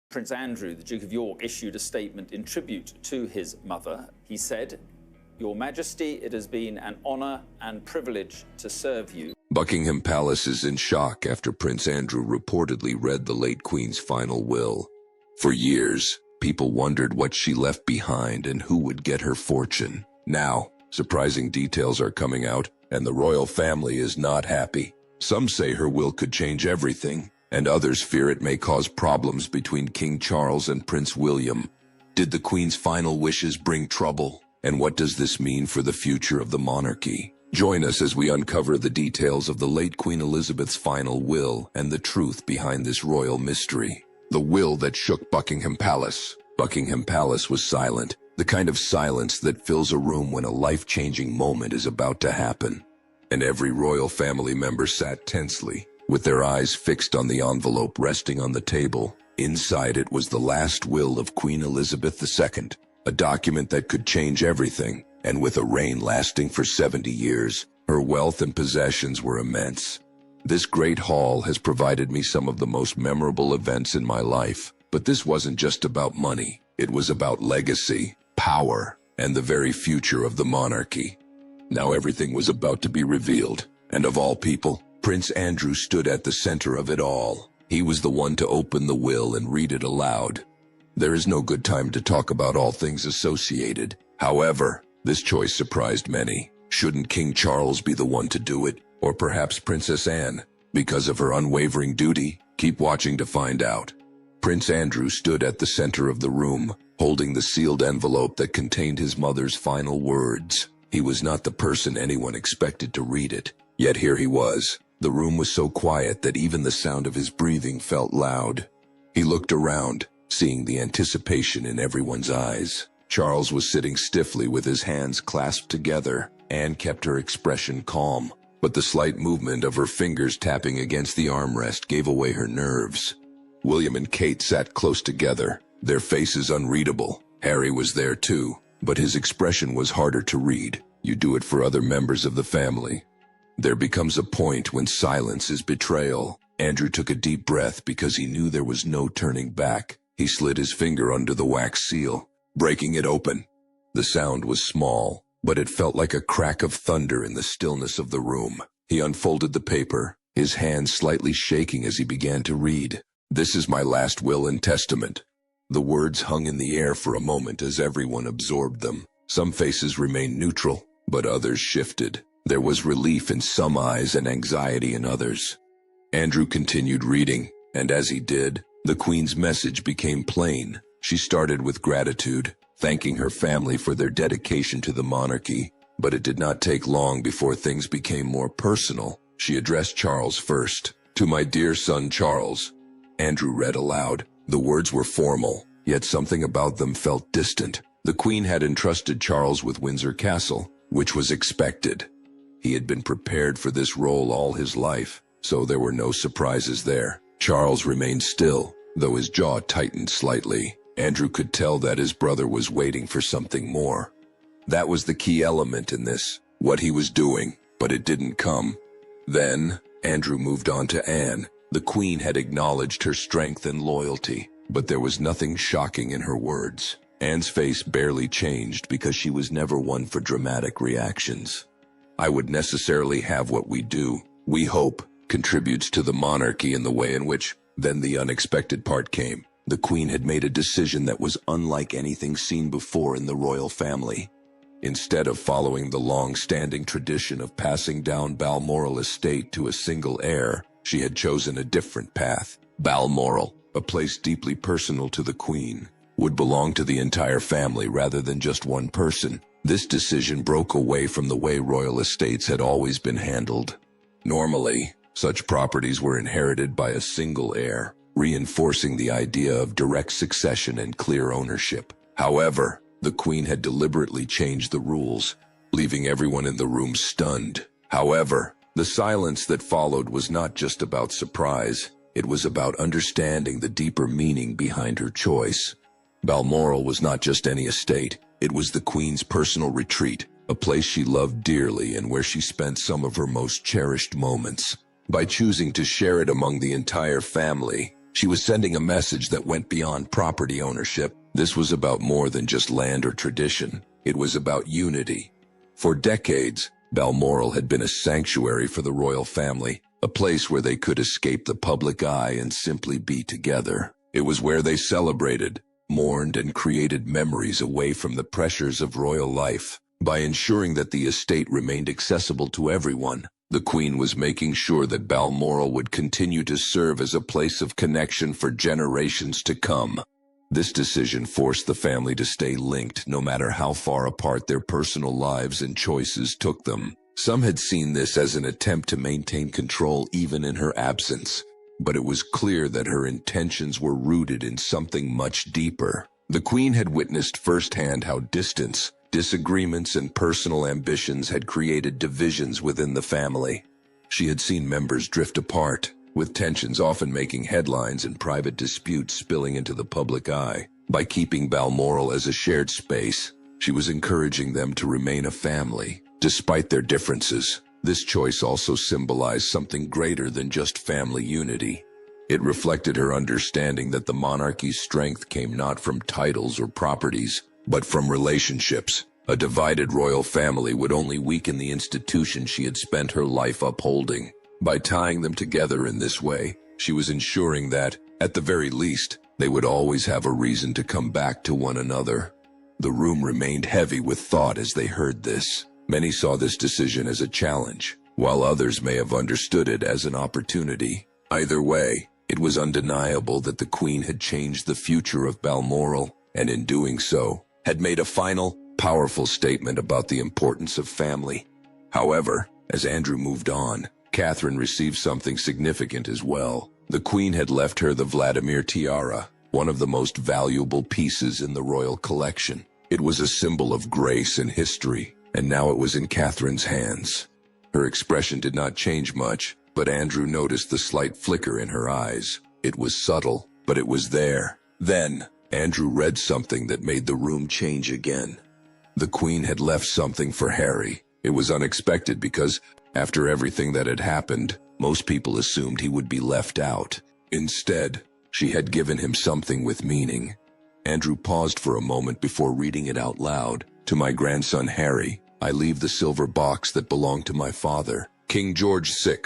Prince Andrew, the Duke of York, issued a statement in tribute to his mother. He said, "Your Majesty, it has been an honor and privilege to serve you." Buckingham Palace is in shock after Prince Andrew reportedly read the late Queen's final will. For years, people wondered what she left behind and who would get her fortune. Now, surprising details are coming out, and the royal family is not happy. Some say her will could change everything, and others fear it may cause problems between King Charles and Prince William. Did the Queen's final wishes bring trouble? And what does this mean for the future of the monarchy? Join us as we uncover the details of the late Queen Elizabeth's final will and the truth behind this royal mystery. The will that shook Buckingham Palace. Buckingham Palace was silent, the kind of silence that fills a room when a life-changing moment is about to happen. And every royal family member sat tensely, with their eyes fixed on the envelope resting on the table. Inside it was the last will of Queen Elizabeth II, a document that could change everything, and with a reign lasting for 70 years, her wealth and possessions were immense. This great haul has provided me some of the most memorable events in my life, but this wasn't just about money. It was about legacy, power, and the very future of the monarchy. Now everything was about to be revealed, and of all people, Prince Andrew stood at the center of it all. He was the one to open the will and read it aloud. There is no good time to talk about all things associated. However, this choice surprised many. Shouldn't King Charles be the one to do it, or perhaps Princess Anne? Because of her unwavering duty? Keep watching to find out. Prince Andrew stood at the center of the room, holding the sealed envelope that contained his mother's final words. He was not the person anyone expected to read it, yet here he was. The room was so quiet that even the sound of his breathing felt loud. He looked around, seeing the anticipation in everyone's eyes. Charles was sitting stiffly with his hands clasped together. Anne kept her expression calm, but the slight movement of her fingers tapping against the armrest gave away her nerves. William and Kate sat close together, their faces unreadable. Harry was there too, but his expression was harder to read. You do it for other members of the family. There becomes a point when silence is betrayal. Andrew took a deep breath because he knew there was no turning back. He slid his finger under the wax seal, breaking it open. The sound was small, but it felt like a crack of thunder in the stillness of the room. He unfolded the paper, his hands slightly shaking as he began to read. "This is my last will and testament." The words hung in the air for a moment as everyone absorbed them. Some faces remained neutral, but others shifted. There was relief in some eyes and anxiety in others. Andrew continued reading, and as he did, the Queen's message became plain. She started with gratitude, thanking her family for their dedication to the monarchy, but it did not take long before things became more personal. She addressed Charles first. "To my dear son Charles," Andrew read aloud. The words were formal, yet something about them felt distant. The Queen had entrusted Charles with Windsor Castle, which was expected. He had been prepared for this role all his life, so there were no surprises there. Charles remained still, though his jaw tightened slightly. Andrew could tell that his brother was waiting for something more. That was the key element in this, what he was doing, but it didn't come. Then, Andrew moved on to Anne. The Queen had acknowledged her strength and loyalty, but there was nothing shocking in her words. Anne's face barely changed because she was never one for dramatic reactions. "I would necessarily have what we do, we hope, contributes to the monarchy in the way in which." Then the unexpected part came. The Queen had made a decision that was unlike anything seen before in the royal family. Instead of following the long-standing tradition of passing down Balmoral estate to a single heir, she had chosen a different path. Balmoral, a place deeply personal to the Queen, would belong to the entire family rather than just one person. This decision broke away from the way royal estates had always been handled. Normally, such properties were inherited by a single heir, reinforcing the idea of direct succession and clear ownership. However, the Queen had deliberately changed the rules, leaving everyone in the room stunned. However, the silence that followed was not just about surprise, it was about understanding the deeper meaning behind her choice. Balmoral was not just any estate, it was the Queen's personal retreat, a place she loved dearly and where she spent some of her most cherished moments. By choosing to share it among the entire family, She was sending a message that went beyond property ownership. This was about more than just land or tradition. It was about unity. For decades, Balmoral had been a sanctuary for the royal family, a place where they could escape the public eye and simply be together. It was where they celebrated, mourned, and created memories away from the pressures of royal life. By ensuring that the estate remained accessible to everyone, the Queen was making sure that Balmoral would continue to serve as a place of connection for generations to come. This decision forced the family to stay linked no matter how far apart their personal lives and choices took them. Some had seen this as an attempt to maintain control even in her absence, but it was clear that her intentions were rooted in something much deeper. The Queen had witnessed firsthand how distance, disagreements, and personal ambitions had created divisions within the family. She had seen members drift apart, with tensions often making headlines and private disputes spilling into the public eye. By keeping Balmoral as a shared space, she was encouraging them to remain a family, despite their differences. This choice also symbolized something greater than just family unity. It reflected her understanding that the monarchy's strength came not from titles or properties, but from relationships. A divided royal family would only weaken the institution she had spent her life upholding. By tying them together in this way, she was ensuring that, at the very least, they would always have a reason to come back to one another. The room remained heavy with thought as they heard this. Many saw this decision as a challenge, while others may have understood it as an opportunity. Either way, it was undeniable that the Queen had changed the future of Balmoral, and in doing so, had made a final, powerful statement about the importance of family. However, as Andrew moved on, Catherine received something significant as well. The Queen had left her the Vladimir tiara, one of the most valuable pieces in the royal collection. It was a symbol of grace and history, and now it was in Catherine's hands. Her expression did not change much, but Andrew noticed the slight flicker in her eyes. It was subtle, but it was there. Then, Andrew read something that made the room change again. The Queen had left something for Harry. It was unexpected because, after everything that had happened, most people assumed he would be left out. Instead, she had given him something with meaning. Andrew paused for a moment before reading it out loud. To my grandson Harry, I leave the silver box that belonged to my father, King George VI.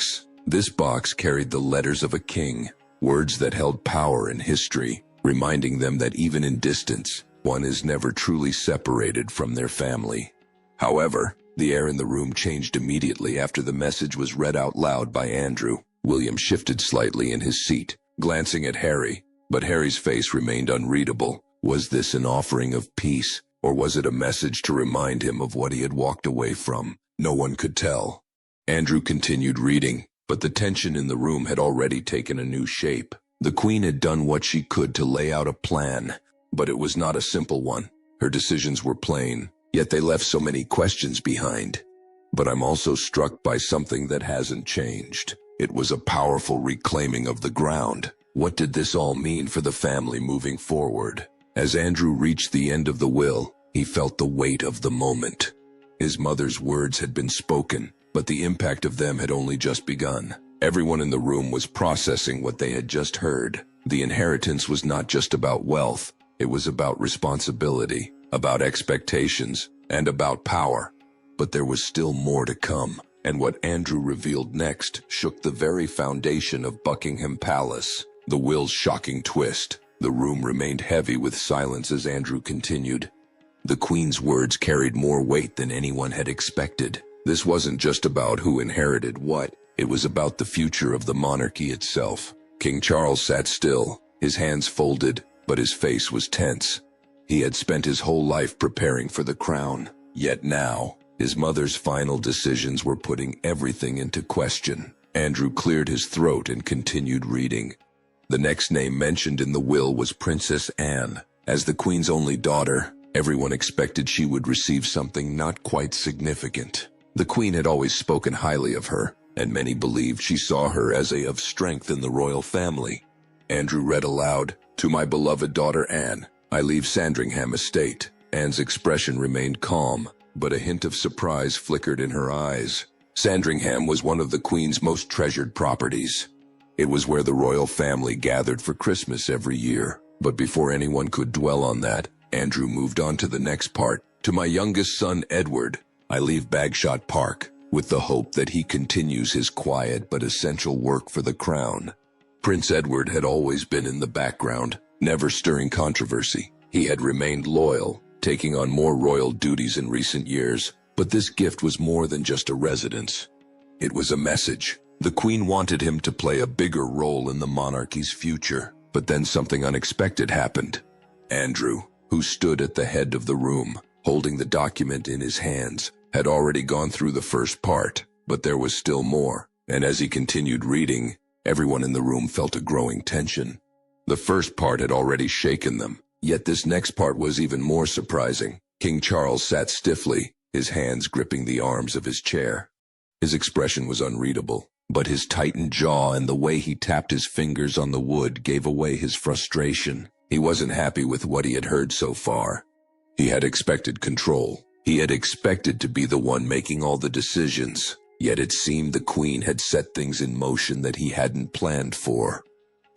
This box carried the letters of a king, words that held power in history, reminding them that even in distance, one is never truly separated from their family. However, the air in the room changed immediately after the message was read out loud by Andrew. William shifted slightly in his seat, glancing at Harry, but Harry's face remained unreadable. Was this an offering of peace, or was it a message to remind him of what he had walked away from? No one could tell. Andrew continued reading, but the tension in the room had already taken a new shape. The Queen had done what she could to lay out a plan, but it was not a simple one. Her decisions were plain, yet they left so many questions behind. But I'm also struck by something that hasn't changed. It was a powerful reclaiming of the ground. What did this all mean for the family moving forward? As Andrew reached the end of the will, he felt the weight of the moment. His mother's words had been spoken, but the impact of them had only just begun. Everyone in the room was processing what they had just heard. The inheritance was not just about wealth, it was about responsibility, about expectations, and about power. But there was still more to come, and what Andrew revealed next shook the very foundation of Buckingham Palace. The will's shocking twist. The room remained heavy with silence as Andrew continued. The Queen's words carried more weight than anyone had expected. This wasn't just about who inherited what, it was about the future of the monarchy itself. King Charles sat still, his hands folded, but his face was tense. He had spent his whole life preparing for the crown, yet now, his mother's final decisions were putting everything into question. Andrew cleared his throat and continued reading. The next name mentioned in the will was Princess Anne. As the Queen's only daughter, everyone expected she would receive something not quite significant. The Queen had always spoken highly of her, and many believed she saw her as of strength in the royal family. Andrew read aloud, "To my beloved daughter Anne, I leave Sandringham Estate." Anne's expression remained calm, but a hint of surprise flickered in her eyes. Sandringham was one of the Queen's most treasured properties. It was where the royal family gathered for Christmas every year. But before anyone could dwell on that, Andrew moved on to the next part. To my youngest son, Edward, I leave Bagshot Park with the hope that he continues his quiet but essential work for the crown. Prince Edward had always been in the background, never stirring controversy. He had remained loyal, taking on more royal duties in recent years. But this gift was more than just a residence. It was a message. The Queen wanted him to play a bigger role in the monarchy's future. But then something unexpected happened. Andrew, who stood at the head of the room, holding the document in his hands, had already gone through the first part, but there was still more. And as he continued reading, everyone in the room felt a growing tension. The first part had already shaken them, yet this next part was even more surprising. King Charles sat stiffly, his hands gripping the arms of his chair. His expression was unreadable, but his tightened jaw and the way he tapped his fingers on the wood gave away his frustration. He wasn't happy with what he had heard so far. He had expected control. He had expected to be the one making all the decisions, yet it seemed the Queen had set things in motion that he hadn't planned for.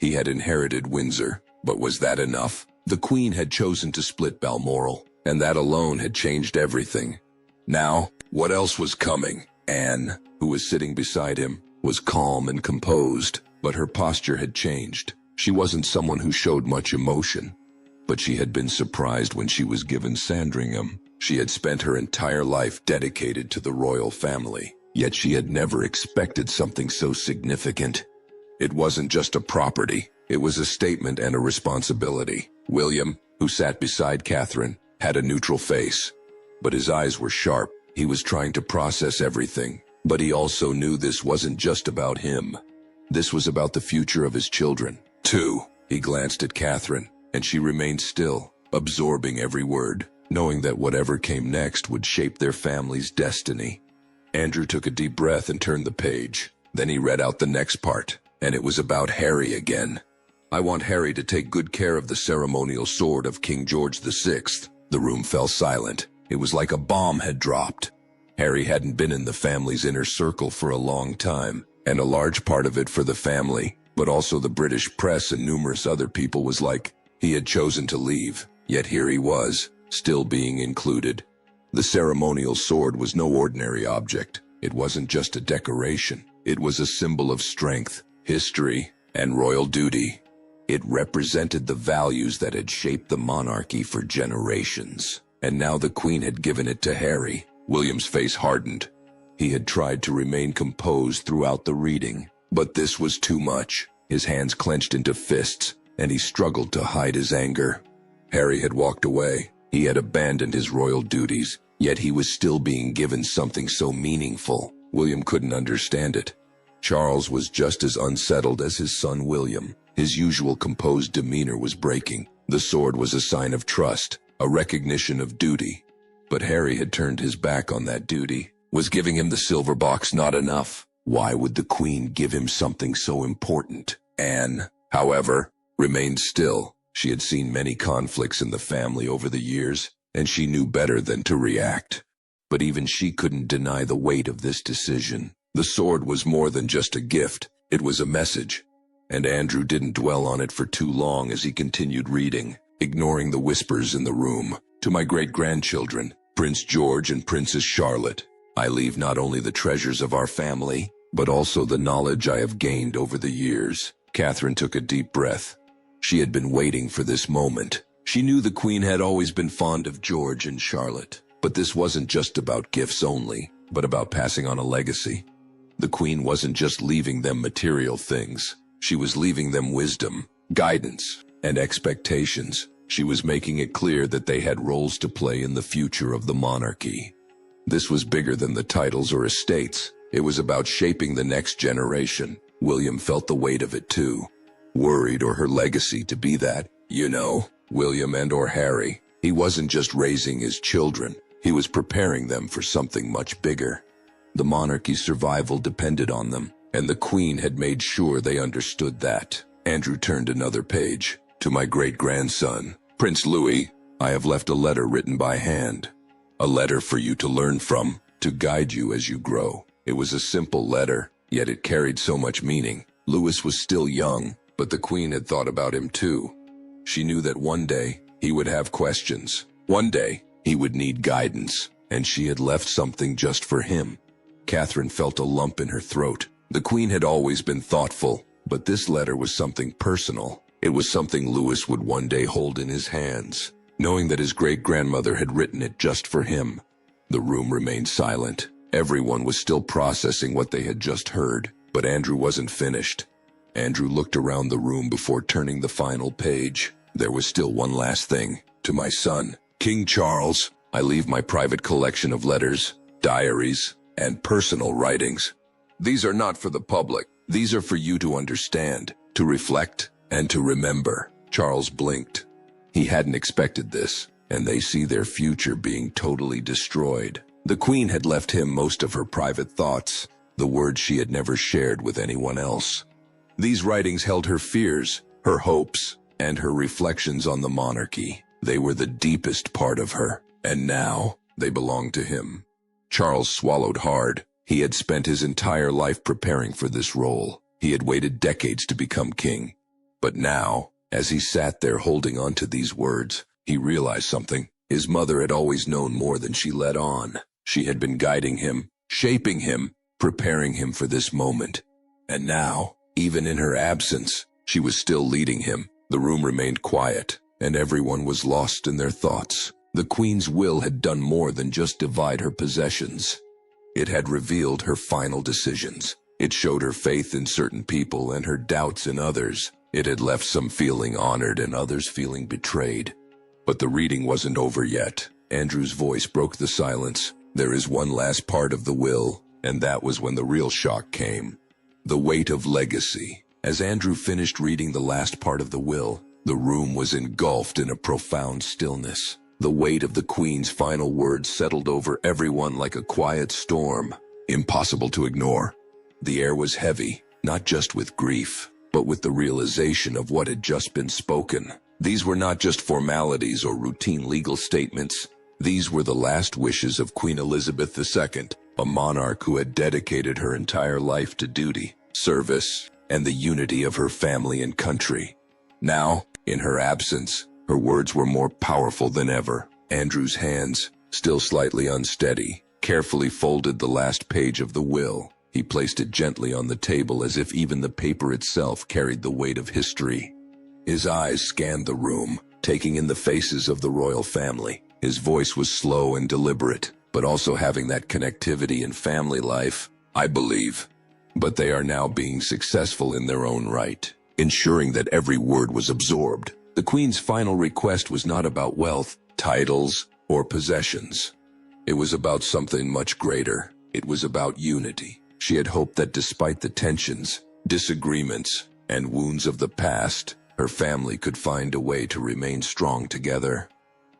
He had inherited Windsor, but was that enough? The Queen had chosen to split Balmoral, and that alone had changed everything. Now, what else was coming? Anne, who was sitting beside him, was calm and composed, but her posture had changed. She wasn't someone who showed much emotion, but she had been surprised when she was given Sandringham. She had spent her entire life dedicated to the royal family, yet she had never expected something so significant. It wasn't just a property, it was a statement and a responsibility. William, who sat beside Catherine, had a neutral face, but his eyes were sharp. He was trying to process everything, but he also knew this wasn't just about him. This was about the future of his children, too. He glanced at Catherine, and she remained still, absorbing every word, knowing that whatever came next would shape their family's destiny. Andrew took a deep breath and turned the page. Then he read out the next part, and it was about Harry again. I want Harry to take good care of the ceremonial sword of King George VI. The room fell silent. It was like a bomb had dropped. Harry hadn't been in the family's inner circle for a long time, and a large part of it for the family, but also the British press and numerous other people, was like he had chosen to leave. Yet here he was, still being included. The ceremonial sword was no ordinary object. It wasn't just a decoration. It was a symbol of strength, history, and royal duty. It represented the values that had shaped the monarchy for generations. And now the Queen had given it to Harry. William's face hardened. He had tried to remain composed throughout the reading, but this was too much. His hands clenched into fists, and he struggled to hide his anger. Harry had walked away. He had abandoned his royal duties, yet he was still being given something so meaningful. William couldn't understand it. Charles was just as unsettled as his son William. His usual composed demeanor was breaking. The sword was a sign of trust, a recognition of duty. But Harry had turned his back on that duty. Was giving him the silver box not enough? Why would the Queen give him something so important? Anne, however, remained still. She had seen many conflicts in the family over the years, and she knew better than to react. But even she couldn't deny the weight of this decision. The sword was more than just a gift. It was a message. And Andrew didn't dwell on it for too long as he continued reading, ignoring the whispers in the room. To my great-grandchildren, Prince George and Princess Charlotte, I leave not only the treasures of our family, but also the knowledge I have gained over the years. Catherine took a deep breath. She had been waiting for this moment. She knew the Queen had always been fond of George and Charlotte, but this wasn't just about gifts only, but about passing on a legacy. The Queen wasn't just leaving them material things. She was leaving them wisdom, guidance, and expectations. She was making it clear that they had roles to play in the future of the monarchy. This was bigger than the titles or estates. It was about shaping the next generation. William felt the weight of it too. Worried or her legacy to be that, William and/or Harry. He wasn't just raising his children. He was preparing them for something much bigger. The monarchy's survival depended on them, and the Queen had made sure they understood that. Andrew turned another page. To my great-grandson, Prince Louis, I have left a letter written by hand. A letter for you to learn from, to guide you as you grow. It was a simple letter, yet it carried so much meaning. Louis was still young, but the Queen had thought about him too. She knew that one day he would have questions. One day he would need guidance, and she had left something just for him. Catherine felt a lump in her throat. The Queen had always been thoughtful, but this letter was something personal. It was something Louis would one day hold in his hands, knowing that his great-grandmother had written it just for him. The room remained silent. Everyone was still processing what they had just heard, but Andrew wasn't finished. Andrew looked around the room before turning the final page. There was still one last thing. To my son, King Charles, I leave my private collection of letters, diaries, and personal writings. These are not for the public. These are for you to understand, to reflect, and to remember. Charles blinked. He hadn't expected this, and they see their future being totally destroyed. The Queen had left him most of her private thoughts, the words she had never shared with anyone else. These writings held her fears, her hopes, and her reflections on the monarchy. They were the deepest part of her, and now they belonged to him. Charles swallowed hard. He had spent his entire life preparing for this role. He had waited decades to become king. But now, as he sat there holding on to these words, he realized something. His mother had always known more than she let on. She had been guiding him, shaping him, preparing him for this moment. And now, even in her absence, she was still leading him. The room remained quiet, and everyone was lost in their thoughts. The Queen's will had done more than just divide her possessions. It had revealed her final decisions. It showed her faith in certain people and her doubts in others. It had left some feeling honored and others feeling betrayed. But the reading wasn't over yet. Andrew's voice broke the silence. There is one last part of the will, and that was when the real shock came. The weight of legacy. As Andrew finished reading the last part of the will, the room was engulfed in a profound stillness. The weight of the Queen's final words settled over everyone like a quiet storm, impossible to ignore. The air was heavy, not just with grief, but with the realization of what had just been spoken. These were not just formalities or routine legal statements. These were the last wishes of Queen Elizabeth II, a monarch who had dedicated her entire life to duty, service, and the unity of her family and country. Now, in her absence, her words were more powerful than ever. Andrew's hands, still slightly unsteady, carefully folded the last page of the will. He placed it gently on the table as if even the paper itself carried the weight of history. His eyes scanned the room, taking in the faces of the royal family. His voice was slow and deliberate, but also having that connectivity in family life, I believe. But they are now being successful in their own right, ensuring that every word was absorbed. The Queen's final request was not about wealth, titles, or possessions. It was about something much greater. It was about unity. She had hoped that despite the tensions, disagreements, and wounds of the past, her family could find a way to remain strong together.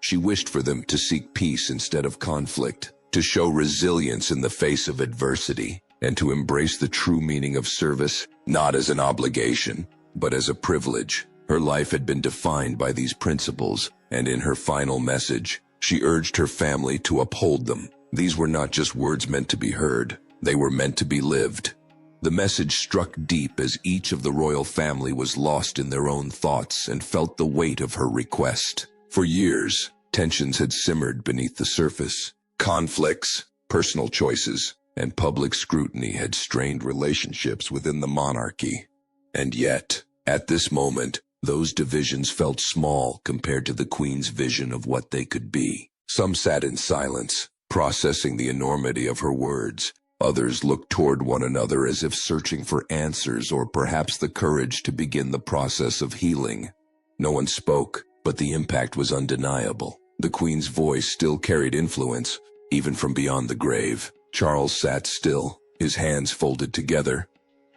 She wished for them to seek peace instead of conflict, to show resilience in the face of adversity, and to embrace the true meaning of service, not as an obligation, but as a privilege. Her life had been defined by these principles, and in her final message, she urged her family to uphold them. These were not just words meant to be heard, they were meant to be lived. The message struck deep as each of the royal family was lost in their own thoughts and felt the weight of her request. For years, tensions had simmered beneath the surface. Conflicts, personal choices, and public scrutiny had strained relationships within the monarchy. And yet, at this moment, those divisions felt small compared to the Queen's vision of what they could be. Some sat in silence, processing the enormity of her words. Others looked toward one another as if searching for answers or perhaps the courage to begin the process of healing. No one spoke, but the impact was undeniable. The Queen's voice still carried influence, even from beyond the grave. Charles sat still, his hands folded together.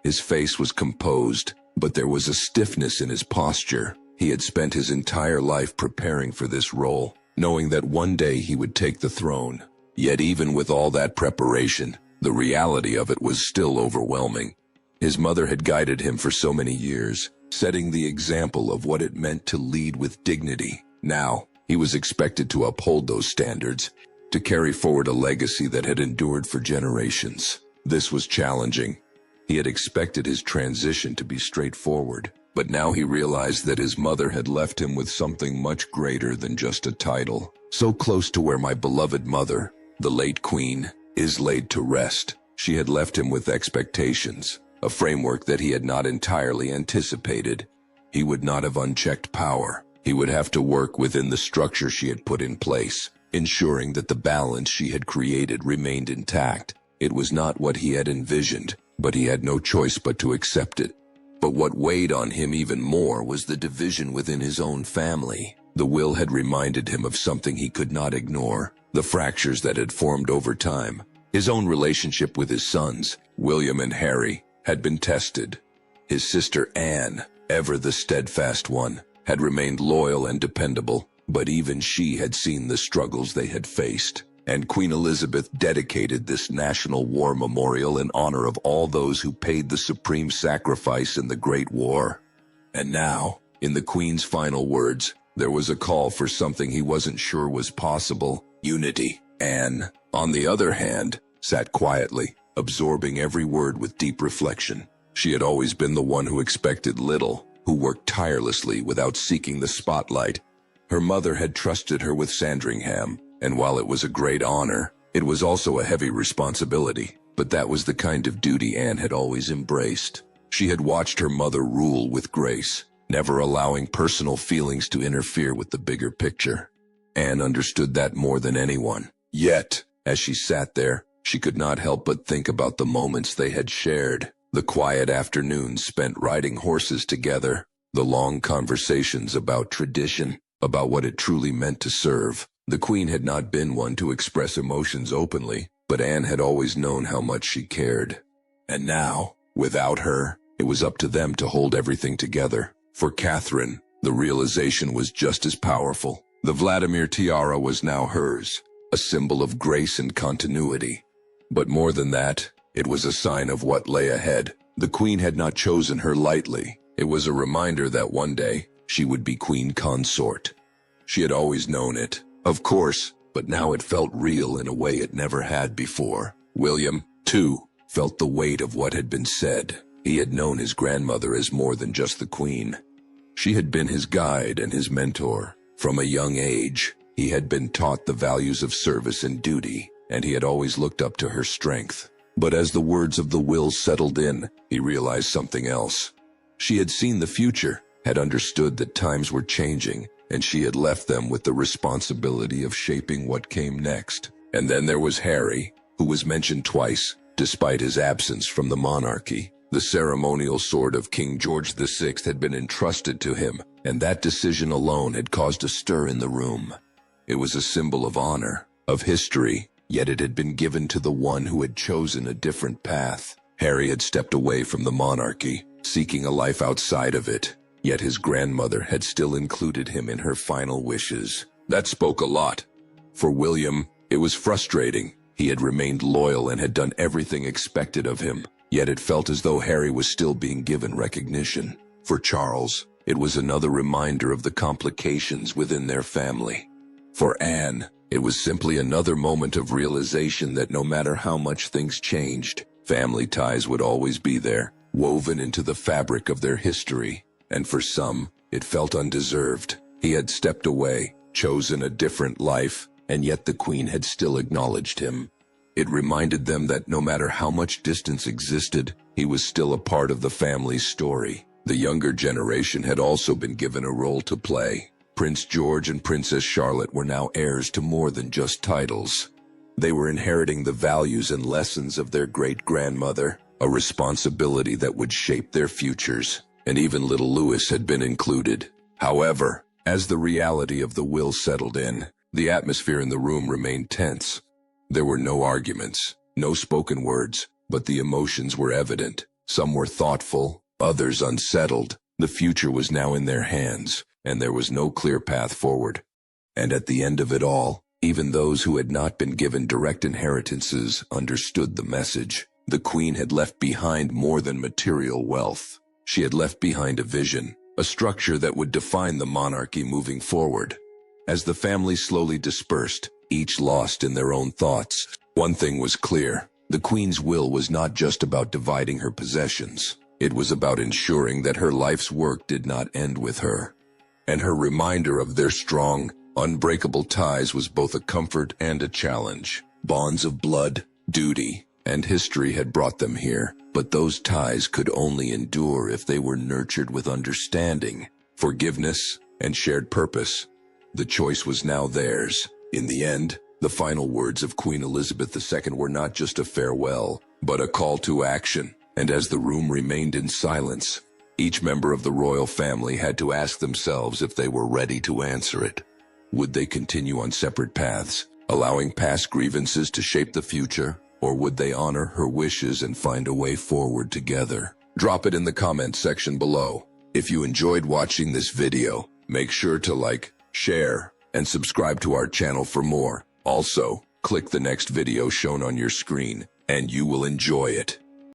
His face was composed, but there was a stiffness in his posture. He had spent his entire life preparing for this role, knowing that one day he would take the throne. Yet even with all that preparation, the reality of it was still overwhelming. His mother had guided him for so many years, setting the example of what it meant to lead with dignity. Now, he was expected to uphold those standards, to carry forward a legacy that had endured for generations. This was challenging. He had expected his transition to be straightforward, but now he realized that his mother had left him with something much greater than just a title. So close to where my beloved mother, the late Queen, is laid to rest, she had left him with expectations, a framework that he had not entirely anticipated. He would not have unchecked power. He would have to work within the structure she had put in place, ensuring that the balance she had created remained intact. It was not what he had envisioned, but he had no choice but to accept it. But what weighed on him even more was the division within his own family. The will had reminded him of something he could not ignore, the fractures that had formed over time. His own relationship with his sons, William and Harry, had been tested. His sister Anne, ever the steadfast one, had remained loyal and dependable, but even she had seen the struggles they had faced. And Queen Elizabeth dedicated this national war memorial in honor of all those who paid the supreme sacrifice in the Great War. And now, in the Queen's final words, there was a call for something he wasn't sure was possible: unity. Anne, on the other hand, sat quietly, absorbing every word with deep reflection. She had always been the one who expected little, who worked tirelessly without seeking the spotlight. Her mother had trusted her with Sandringham, and while it was a great honor, it was also a heavy responsibility. But that was the kind of duty Anne had always embraced. She had watched her mother rule with grace, never allowing personal feelings to interfere with the bigger picture. Anne understood that more than anyone. Yet, as she sat there, she could not help but think about the moments they had shared, the quiet afternoons spent riding horses together, the long conversations about tradition, about what it truly meant to serve. The Queen had not been one to express emotions openly, but Anne had always known how much she cared. And now, without her, it was up to them to hold everything together. For Catherine, the realization was just as powerful. The Vladimir tiara was now hers, a symbol of grace and continuity. But more than that, it was a sign of what lay ahead. The Queen had not chosen her lightly. It was a reminder that one day, she would be Queen Consort. She had always known it, of course, but now it felt real in a way it never had before. William, too, felt the weight of what had been said. He had known his grandmother as more than just the Queen. She had been his guide and his mentor. From a young age, he had been taught the values of service and duty, and he had always looked up to her strength. But as the words of the will settled in, he realized something else. She had seen the future, had understood that times were changing, and she had left them with the responsibility of shaping what came next. And then there was Harry, who was mentioned twice, despite his absence from the monarchy. The ceremonial sword of King George VI had been entrusted to him, and that decision alone had caused a stir in the room. It was a symbol of honor, of history, yet it had been given to the one who had chosen a different path. Harry had stepped away from the monarchy, seeking a life outside of it. Yet his grandmother had still included him in her final wishes. That spoke a lot. For William, it was frustrating. He had remained loyal and had done everything expected of him, yet it felt as though Harry was still being given recognition. For Charles, it was another reminder of the complications within their family. For Anne, it was simply another moment of realization that no matter how much things changed, family ties would always be there, woven into the fabric of their history. And for some, it felt undeserved. He had stepped away, chosen a different life, and yet the Queen had still acknowledged him. It reminded them that no matter how much distance existed, he was still a part of the family's story. The younger generation had also been given a role to play. Prince George and Princess Charlotte were now heirs to more than just titles. They were inheriting the values and lessons of their great-grandmother, a responsibility that would shape their futures. And even little Louis had been included. However, as the reality of the will settled in, the atmosphere in the room remained tense. There were no arguments, no spoken words, but the emotions were evident. Some were thoughtful, others unsettled. The future was now in their hands, and there was no clear path forward. And at the end of it all, even those who had not been given direct inheritances understood the message. The Queen had left behind more than material wealth. She had left behind a vision, a structure that would define the monarchy moving forward. As the family slowly dispersed, each lost in their own thoughts, one thing was clear: The Queen's will was not just about dividing her possessions. It was about ensuring that her life's work did not end with her. And her reminder of their strong, unbreakable ties was both a comfort and a challenge. Bonds of blood, duty, and history had brought them here, but those ties could only endure if they were nurtured with understanding, forgiveness, and shared purpose. The choice was now theirs. In the end, the final words of Queen Elizabeth II were not just a farewell, but a call to action. And as the room remained in silence, each member of the royal family had to ask themselves if they were ready to answer it. Would they continue on separate paths, allowing past grievances to shape the future, or would they honor her wishes and find a way forward together? Drop it in the comments section below. If you enjoyed watching this video, make sure to like, share, and subscribe to our channel for more. Also, click the next video shown on your screen, and you will enjoy it.